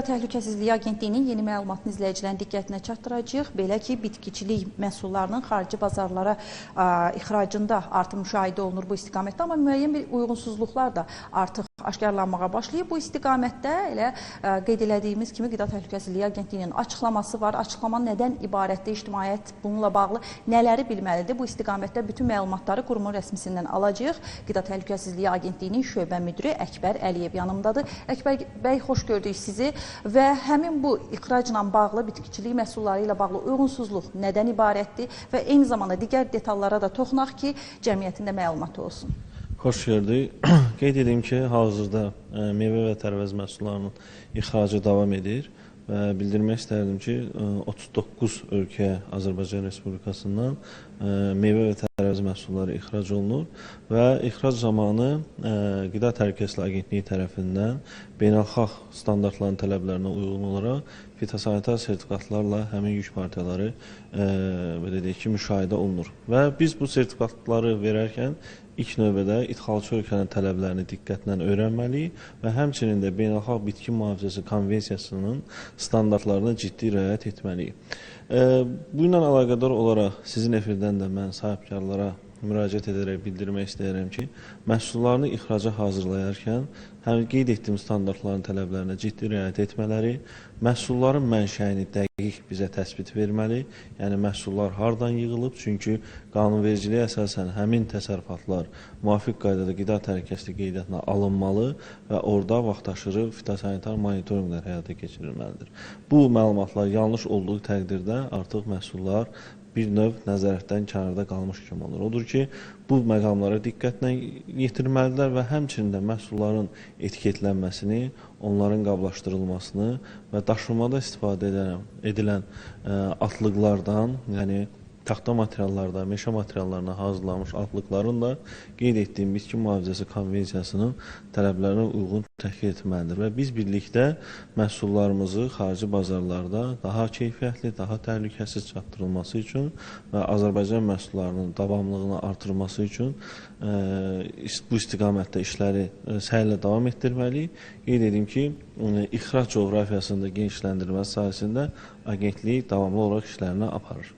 Təhlükəsizliyi Agentliyinin yeni məlumatını izləyicilərin diqqətinə çatdıracağıq. Belə ki, bitkiçilik məhsullarının xarici bazarlara ixracında artım müşahidə olunur bu istiqamətdə, amma müəyyən bir uyğunsuzluqlar da artıq aşkarlanmağa başlayıb. Bu istiqamətdə elə qeyd elədiyimiz kimi Qida Təhlükəsizliyi Agentliyinin açıqlaması var. Açıqlama nədən ibarətdir, ictimaiyyət bununla bağlı nələri bilməlidir? Bu istiqamətdə bütün məlumatları qurumun rəsmisindən alacağıq. Qida Təhlükəsizliyi Agentliyinin şöbə müdiri Əkbər Əliyev yanımdadır. Əkbər bəy, xoş gördük sizi. Və həmin bu ixracla bağlı, bitkiçilik məhsulları ilə bağlı uyğunsuzluq nədən ibarətdir və eyni zamanda digər detallara da toxunaq ki, cəmiyyətin də məlumatı olsun. Xoş gördük. Qeyd edeyim ki, hazırda meyvə və tərəvəz məhsullarının ixracı davam edir və bildirmək istərdim ki, 39 ölkəyə Azərbaycan Respublikasından meyvə və tərəvəz məhsulları ixrac olunur və ixrac zamanı Qida Təhlükəsizliyi Agentliyi tərəfindən beynəlxalq standartların tələblərinə uyğun olaraq fitosanitar sertifikatlarla həmin yük partiyaları belə deyək ki, müşahidə olunur. Və biz bu sertifikatları verərkən ilk növbədə idxalçı ölkənin tələblərini diqqətlə öyrənməliyik və həmçinin də Beynəlxalq Bitki Mühafizəsi Konvensiyasının standartlarına ciddi riayət etməliyik. Bu ilə əlaqədar olaraq sizin efirdən də mən sahibkarlara müraciət edərək bildirmək istəyirəm ki, məhsullarını ixraca hazırlayarkən həm qeyd etdiyim standartların tələblərinə ciddi riayət etmələri, məhsulların mənşəyini dəqiq bizə təsbit verməli, yəni məhsullar hardan yığılıb, çünki qanunvericiliyə əsasən həmin təsərrüfatlar müvafiq qaydada qida təhlükəsizliyi qeydiyyatına alınmalı və orada vaxtaşırı fitosanitar monitorinqlər həyata keçirilməlidir. Bu məlumatlar yanlış olduğu təqdirdə artıq məhsullar bir növ nəzarətdən kənarda qalmış kimi olur. Odur ki, bu məqamlara diqqətlə yetirməlidirlər və həmçinin də məhsulların etiketlənməsini, onların qablaşdırılmasını və daşınmada istifadə edilən atlıqlardan, yəni taxta materiallardan, meşə materiallarına hazırlanmış atlıqların da qeyd etdiyim Bitki Mühafizəsi Konvensiyasının tələblərinə uyğun təhlil etməlidir və biz birlikdə məhsullarımızı xarici bazarlarda daha keyfiyyətli, daha təhlükəsiz çatdırılması üçün və Azərbaycan məhsullarının davamlılığını artırması üçün bu istiqamətdə işləri səylə davam etdirməliyik. Qeyd edeyim ki, ixrac coğrafiyasında genişləndirilməsi sayəsində agentlik davamlı olaraq işlərini aparır.